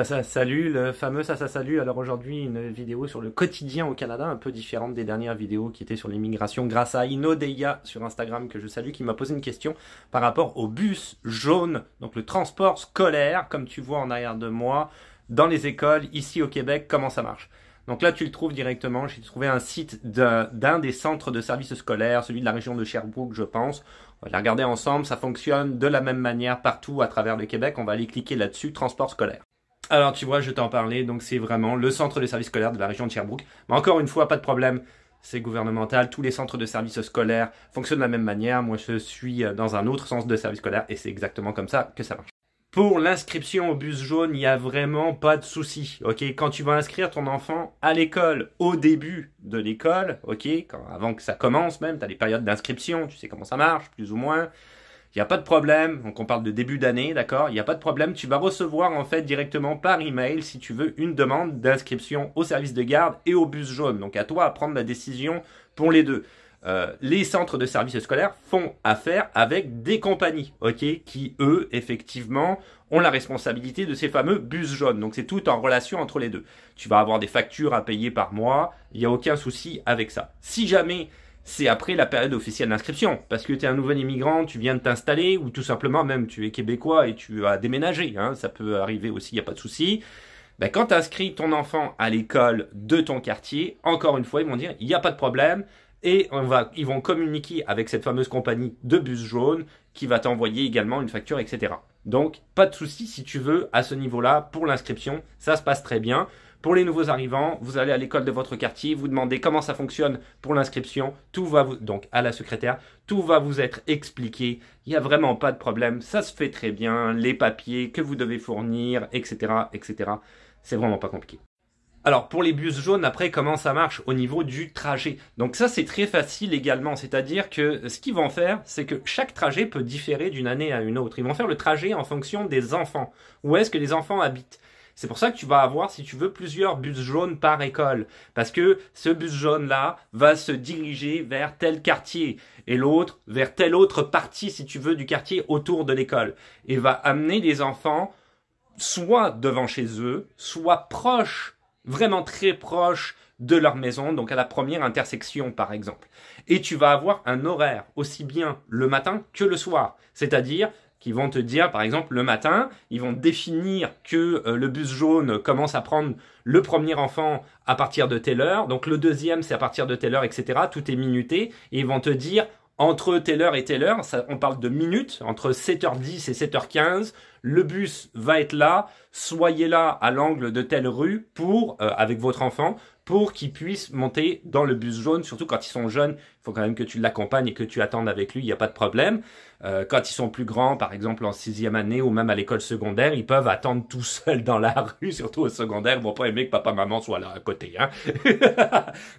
Ça salue, le fameux ça salue. Alors aujourd'hui, une vidéo sur le quotidien au Canada, un peu différente des dernières vidéos qui étaient sur l'immigration, grâce à Inodeya sur Instagram, que je salue, qui m'a posé une question par rapport au bus jaune, donc le transport scolaire, comme tu vois en arrière de moi, dans les écoles, ici au Québec, comment ça marche. Donc là, tu le trouves directement. J'ai trouvé un site d'un des centres de services scolaires, celui de la région de Sherbrooke, je pense. On va les regarder ensemble. Ça fonctionne de la même manière partout à travers le Québec. On va aller cliquer là-dessus, transport scolaire. Alors, tu vois, je t'en parlais. Donc, c'est vraiment le centre de services scolaires de la région de Sherbrooke. Mais encore une fois, pas de problème. C'est gouvernemental. Tous les centres de services scolaires fonctionnent de la même manière. Moi, je suis dans un autre centre de services scolaires et c'est exactement comme ça que ça marche. Pour l'inscription au bus jaune, il n'y a vraiment pas de souci, ok? Quand tu vas inscrire ton enfant à l'école, au début de l'école, ok? Avant que ça commence même, tu as les périodes d'inscription, tu sais comment ça marche, plus ou moins. Il n'y a pas de problème, donc on parle de début d'année, d'accord? Il n'y a pas de problème, tu vas recevoir en fait directement par email, si tu veux, une demande d'inscription au service de garde et au bus jaune. Donc à toi à prendre la décision pour les deux. Les centres de services scolaires font affaire avec des compagnies, ok, qui eux, effectivement, ont la responsabilité de ces fameux bus jaunes. Donc c'est tout en relation entre les deux. Tu vas avoir des factures à payer par mois, il n'y a aucun souci avec ça. Si jamais c'est après la période officielle d'inscription, parce que tu es un nouvel immigrant, tu viens de t'installer, ou tout simplement même tu es québécois et tu as déménagé, hein, ça peut arriver aussi, il n'y a pas de souci. Ben, quand tu inscris ton enfant à l'école de ton quartier, encore une fois, ils vont dire, il n'y a pas de problème, et ils vont communiquer avec cette fameuse compagnie de bus jaune qui va t'envoyer également une facture, etc. Donc, pas de souci si tu veux à ce niveau-là pour l'inscription, ça se passe très bien. Pour les nouveaux arrivants, vous allez à l'école de votre quartier, vous demandez comment ça fonctionne pour l'inscription, donc à la secrétaire, tout va vous être expliqué, il n'y a vraiment pas de problème, ça se fait très bien, les papiers que vous devez fournir, etc., etc. C'est vraiment pas compliqué. Alors, pour les bus jaunes, après, comment ça marche au niveau du trajet? Donc ça, c'est très facile également. C'est-à-dire que ce qu'ils vont faire, c'est que chaque trajet peut différer d'une année à une autre. Ils vont faire le trajet en fonction des enfants. Où est-ce que les enfants habitent? C'est pour ça que tu vas avoir, si tu veux, plusieurs bus jaunes par école. Parce que ce bus jaune-là va se diriger vers tel quartier et l'autre vers telle autre partie, si tu veux, du quartier autour de l'école. Et va amener les enfants soit devant chez eux, soit proches, vraiment très proche de leur maison, donc à la première intersection par exemple. Et tu vas avoir un horaire aussi bien le matin que le soir. C'est-à-dire qu'ils vont te dire, par exemple, le matin, ils vont définir que le bus jaune commence à prendre le premier enfant à partir de telle heure, donc le deuxième c'est à partir de telle heure, etc. Tout est minuté, et ils vont te dire entre telle heure et telle heure, on parle de minutes, entre 7h10 et 7h15, le bus va être là, soyez là à l'angle de telle rue avec votre enfant, pour qu'il puisse monter dans le bus jaune, surtout quand ils sont jeunes, il faut quand même que tu l'accompagnes et que tu attendes avec lui, il n'y a pas de problème. Quand ils sont plus grands, par exemple en 6e année ou même à l'école secondaire, ils peuvent attendre tout seuls dans la rue, surtout au secondaire, ils vont pas aimer que papa-maman soit là à côté. Hein.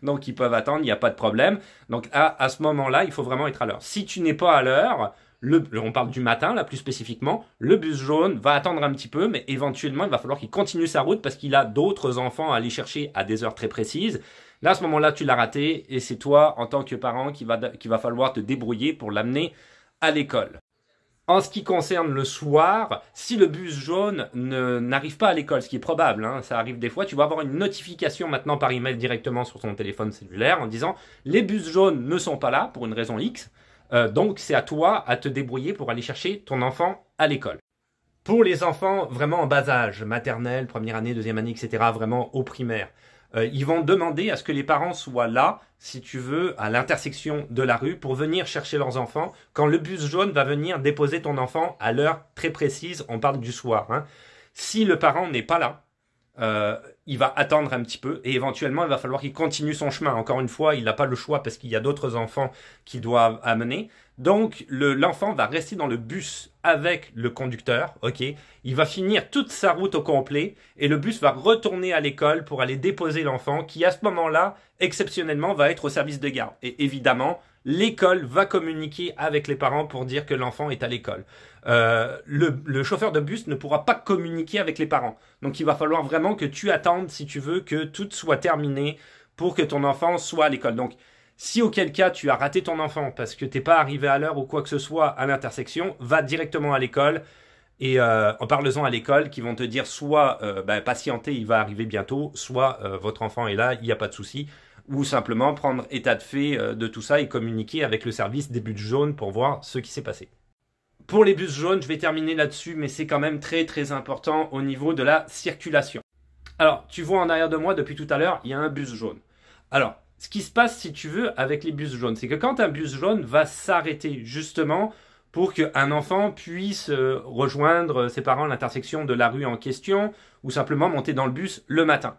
Donc ils peuvent attendre, il n'y a pas de problème. Donc à ce moment-là, il faut vraiment être à l'heure. Si tu n'es pas à l'heure, on parle du matin, là plus spécifiquement, le bus jaune va attendre un petit peu, mais éventuellement, il va falloir qu'il continue sa route parce qu'il a d'autres enfants à aller chercher à des heures très précises. Là, à ce moment-là, tu l'as raté et c'est toi, en tant que parent, qu'il va falloir te débrouiller pour l'amener à l'école. En ce qui concerne le soir, si le bus jaune n'arrive pas à l'école, ce qui est probable, hein, ça arrive des fois, tu vas avoir une notification maintenant par email directement sur ton téléphone cellulaire en disant « Les bus jaunes ne sont pas là pour une raison X ». Donc, c'est à toi à te débrouiller pour aller chercher ton enfant à l'école. Pour les enfants vraiment en bas âge, maternelle, première année, deuxième année, etc., vraiment au primaire, ils vont demander à ce que les parents soient là, si tu veux, à l'intersection de la rue pour venir chercher leurs enfants quand le bus jaune va venir déposer ton enfant à l'heure très précise, on parle du soir. Hein. Si le parent n'est pas là, il va attendre un petit peu et éventuellement il va falloir qu'il continue son chemin. Encore une fois, il n'a pas le choix parce qu'il y a d'autres enfants qu'il doit amener. Donc l'enfant va rester dans le bus avec le conducteur, ok. Il va finir toute sa route au complet et le bus va retourner à l'école pour aller déposer l'enfant qui à ce moment-là, exceptionnellement, va être au service de garde. Et évidemment, l'école va communiquer avec les parents pour dire que l'enfant est à l'école. Le chauffeur de bus ne pourra pas communiquer avec les parents. Donc il va falloir vraiment que tu attendes, si tu veux, que tout soit terminé pour que ton enfant soit à l'école. Donc si auquel cas tu as raté ton enfant parce que t'es pas arrivé à l'heure ou quoi que ce soit à l'intersection, va directement à l'école Et en parle-en à l'école qui vont te dire soit patientez, il va arriver bientôt, soit votre enfant est là, il n'y a pas de souci. Ou simplement prendre état de fait de tout ça et communiquer avec le service des bus jaunes pour voir ce qui s'est passé. Pour les bus jaunes, je vais terminer là-dessus, mais c'est quand même très très important au niveau de la circulation. Alors, tu vois en arrière de moi depuis tout à l'heure, il y a un bus jaune. Alors, ce qui se passe, si tu veux, avec les bus jaunes, c'est que quand un bus jaune va s'arrêter justement pour qu'un enfant puisse rejoindre ses parents à l'intersection de la rue en question ou simplement monter dans le bus le matin.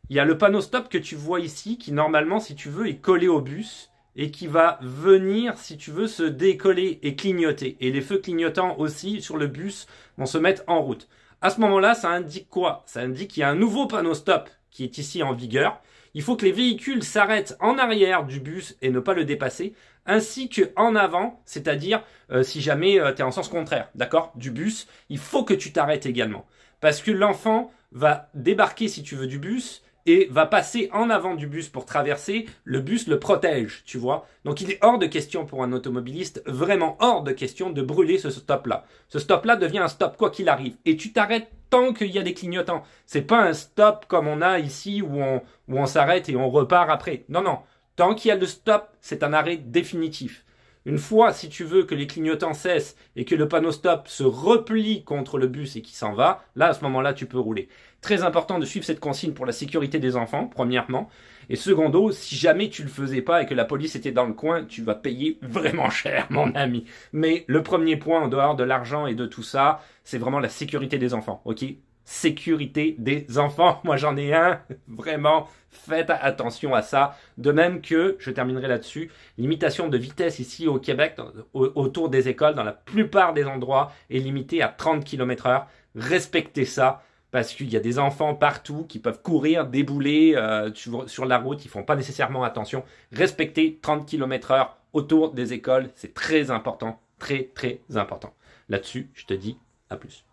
Il y a le panneau stop que tu vois ici qui normalement, si tu veux, est collé au bus et qui va venir, si tu veux, se décoller et clignoter. Et les feux clignotants aussi sur le bus vont se mettre en route. À ce moment-là, ça indique quoi? Ça indique qu'il y a un nouveau panneau stop qui est ici en vigueur. Il faut que les véhicules s'arrêtent en arrière du bus et ne pas le dépasser, ainsi qu'en avant, c'est-à-dire si jamais tu es en sens contraire, d'accord, du bus, il faut que tu t'arrêtes également. Parce que l'enfant va débarquer, si tu veux, du bus et va passer en avant du bus pour traverser, le bus le protège, tu vois. Donc il est hors de question pour un automobiliste, vraiment hors de question de brûler ce stop-là. Ce stop-là devient un stop quoi qu'il arrive. Et tu t'arrêtes tant qu'il y a des clignotants. C'est pas un stop comme on a ici où on s'arrête et on repart après. Non, non. Tant qu'il y a le stop, c'est un arrêt définitif. Une fois, si tu veux, que les clignotants cessent et que le panneau stop se replie contre le bus et qu'il s'en va, là, à ce moment-là, tu peux rouler. Très important de suivre cette consigne pour la sécurité des enfants, premièrement. Et secondo, si jamais tu le faisais pas et que la police était dans le coin, tu vas payer vraiment cher, mon ami. Mais le premier point, en dehors de l'argent et de tout ça, c'est vraiment la sécurité des enfants, ok ? Sécurité des enfants. Moi, j'en ai un. Vraiment, faites attention à ça. De même que, je terminerai là-dessus, l'imitation de vitesse ici au Québec, autour des écoles, dans la plupart des endroits, est limitée à 30 km/h. Respectez ça, parce qu'il y a des enfants partout qui peuvent courir, débouler sur la route. Ils font pas nécessairement attention. Respectez 30 km/h autour des écoles. C'est très important. Très, très important. Là-dessus, je te dis à plus.